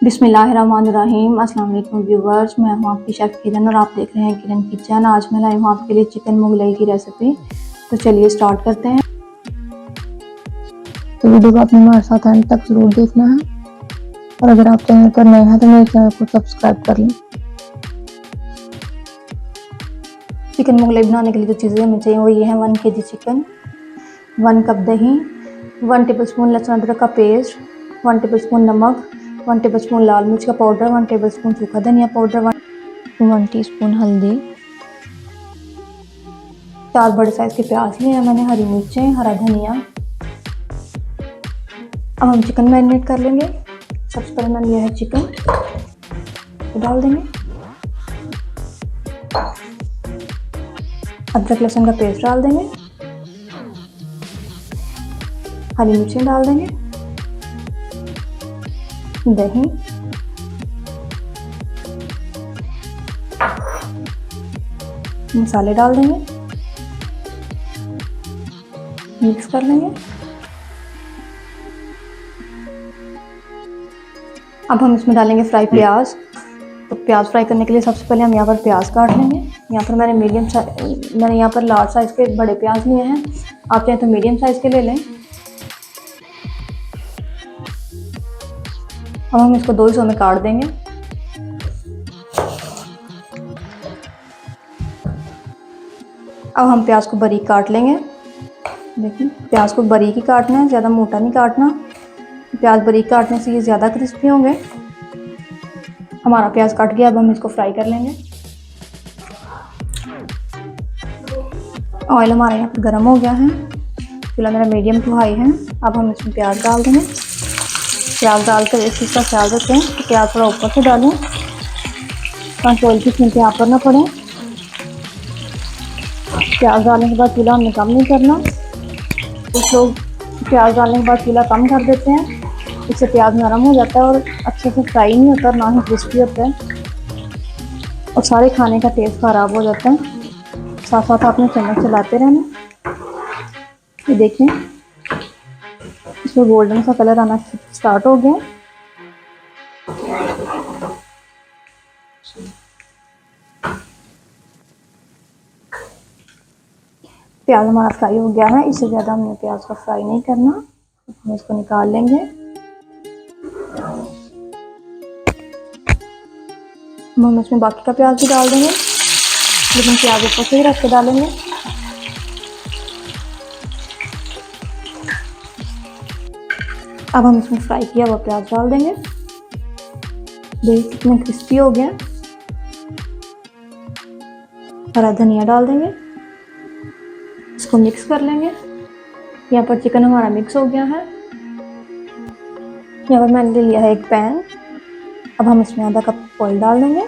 बिस्मिल्लाहिर्रहमानिर्रहीम। अस्सलाम वालेकुम व्यूवर्स, मैं हूँ आपकी शेफ़ किरण और आप देख रहे हैं किरण किचन। आज मैं लाई हूँ आपके लिए चिकन मुगलई की रेसिपी। तो चलिए स्टार्ट करते हैं। तो वीडियो को आपने हमारे साथ एंड तक जरूर देखना है और अगर आप चैनल पर नए हैं तो मेरे चैनल को सब्सक्राइब कर लें। चिकन मुगलई बनाने के लिए जो चीज़ें हमें चाहिए वो ये है 1 kg चिकन, 1 कप दही, 1 टेबलस्पून लहसुन अदरक का पेस्ट, 1 टेबलस्पून नमक, 1 टेबलस्पून लाल मिर्च का पाउडर, 1 टेबलस्पून सूखा धनिया पाउडर, 1 टीस्पून हल्दी, 4 बड़े साइज़ के प्याज लिए हैं मैंने, हरी मिर्चें, हरा धनिया। अब हम चिकन मैरिनेट कर लेंगे। सबसे पहले मैंने लिया है चिकन, तो डाल देंगे। अदरक लहसुन का पेस्ट डाल देंगे, हरी मिर्चें डाल देंगे, दही, मसाले डाल देंगे, मिक्स कर लेंगे। अब हम इसमें डालेंगे फ्राई प्याज। तो प्याज फ्राई करने के लिए सबसे पहले हम यहाँ पर प्याज काट लेंगे। यहाँ पर मैंने यहाँ पर लार्ज साइज़ के बड़े प्याज लिए हैं, आप चाहें तो मीडियम साइज़ के ले लें। अब हम इसको 2 हिस्सों में काट देंगे। अब हम प्याज को बारीक काट लेंगे। देखिए प्याज को बारीक ही काटना है, ज़्यादा मोटा नहीं काटना। प्याज बारीक काटने से ये ज़्यादा क्रिस्पी होंगे। हमारा प्याज कट गया, अब हम इसको फ्राई कर लेंगे। ऑयल हमारा यहाँ पर गर्म हो गया है, चूल्हा मेरा मीडियम टू हाई है। अब हम इसमें प्याज डाल देंगे। प्याज डालकर इस चीज़ का ख्याल रखें कि प्याज थोड़ा ऊपर से डालें ताकि ऑयल की स्मेल यहाँ पर ना पड़े। प्याज डालने के बाद चूल्हा हमने कम नहीं करना। कुछ लोग प्याज डालने के बाद चूल्हा कम कर देते हैं, इससे प्याज नरम हो जाता है और अच्छे से फ्राई नहीं होता, ना ही क्रिस्पी होता है और सारे खाने का टेस्ट ख़राब हो जाता है। साथ साथ आपने चम्मच चलाते रहना। ये देखें इसमें गोल्डन सा कलर आना स्टार्ट हो गया। प्याज हमारा फ्राई हो गया है, इससे ज़्यादा हमने प्याज को फ्राई नहीं करना। हम इसको निकाल लेंगे। हम इसमें बाकी का प्याज भी डाल देंगे, लेकिन प्याज ऊपर से ही रख के डालेंगे। अब हम इसमें फ्राई किया हुआ प्याज डाल देंगे। देखिए कितना क्रिस्पी हो गया। हरा धनिया डाल देंगे, इसको मिक्स कर लेंगे। यहाँ पर चिकन हमारा मिक्स हो गया है। यहाँ पर मैंने ले लिया है एक पैन। अब हम इसमें आधा कप ऑयल डाल देंगे।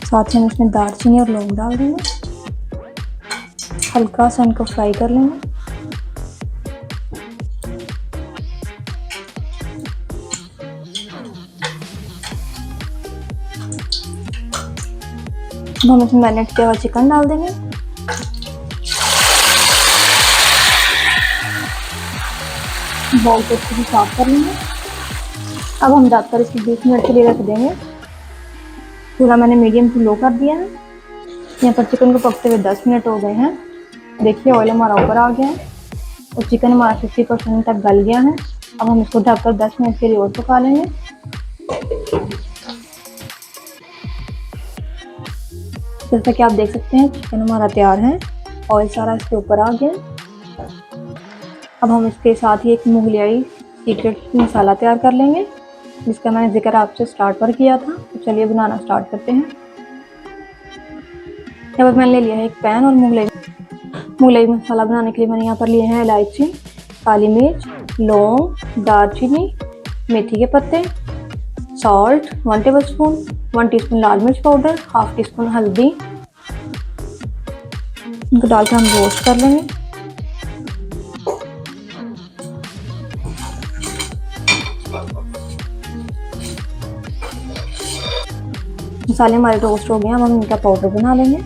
साथ ही हम इसमें दालचीनी और लौंग डाल देंगे। हल्का सा इनको फ्राई कर लेंगे। अब हम इसमें मैरिनेट किया हुआ चिकन डाल देंगे। बाउल को अच्छे से साफ कर लेंगे। अब हम ढककर इसको 20 मिनट के लिए रख देंगे। चूल्हा मैंने मीडियम टू लो कर दिया है। यहाँ पर चिकन को पकते हुए 10 मिनट हो गए हैं। देखिए ऑयल हमारा ऊपर आ गया है और चिकन हमारा 50% तक गल गया है। अब हम इसको ढककर 10 मिनट के लिए और पका लेंगे। जैसा कि आप देख सकते हैं चिकन हमारा तैयार है, ऑयल सारा इसके ऊपर आ गया। अब हम इसके साथ ही एक मुगलई सीक्रेट मसाला तैयार कर लेंगे, जिसका मैंने जिक्र आपसे स्टार्ट पर किया था। तो चलिए बनाना स्टार्ट करते हैं। यहाँ पर मैंने ले लिया है एक पैन और मुगलई मसाला बनाने के लिए मैंने यहाँ पर लिए हैं इलायची, काली मिर्च, लौंग, दालचीनी, मेथी के पत्ते, सॉल्ट 1 टेबलस्पून, 1 टीस्पून लाल मिर्च पाउडर, हाफ टी स्पून हल्दी। इनको डालकर हम रोस्ट कर लेंगे। मसाले हमारे रोस्ट हो गए हैं। अब हम इनका पाउडर बना लेंगे।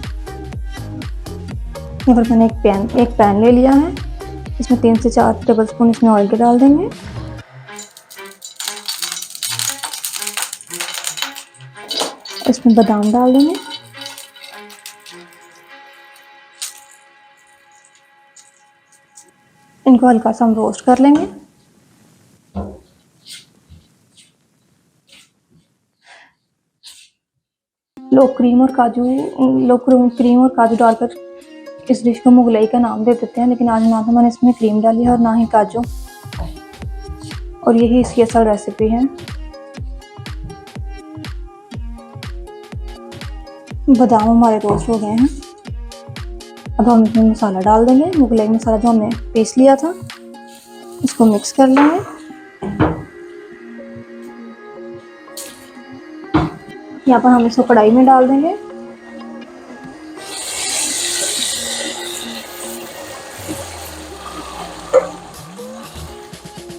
यहाँ पर मैंने एक पैन ले लिया है, इसमें 3 से 4 टेबलस्पून इसमें ऑयल के डाल देंगे। इसमें बादाम डाल देंगे। इनको हल्का सा हम रोस्ट कर लेंगे। लोग क्रीम और काजू डालकर इस डिश को मुगलई का नाम दे देते हैं, लेकिन आज ना तो मैंने इसमें क्रीम डाली है और ना ही काजू, और यही इसकी असल रेसिपी है। बादाम हमारे रोस्ट हो गए हैं। अब हम इसमें मसाला डाल देंगे। मुगलई मसाला जो हमने पीस लिया था, इसको मिक्स कर लेंगे। यहाँ पर हम इसको कढ़ाई में डाल देंगे।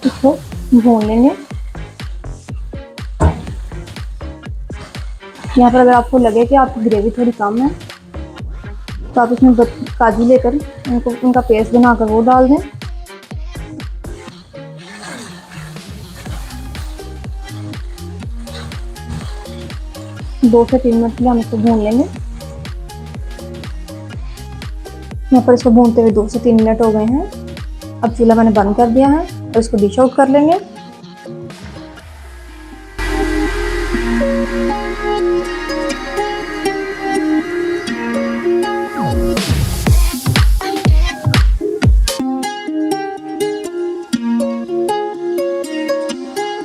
इसको भून लेंगे। यहाँ पर अगर आपको लगे कि आपकी ग्रेवी थोड़ी कम है, तो आप इसमें काजू लेकर उनका पेस्ट बनाकर वो डाल दें। दो से 3 मिनट के लिए हम इसको भून लेंगे। यहाँ पर इसको भूनते हुए 2 से 3 मिनट हो गए हैं। अब चूल्हा मैंने बंद कर दिया है और इसको डिश आउट कर लेंगे।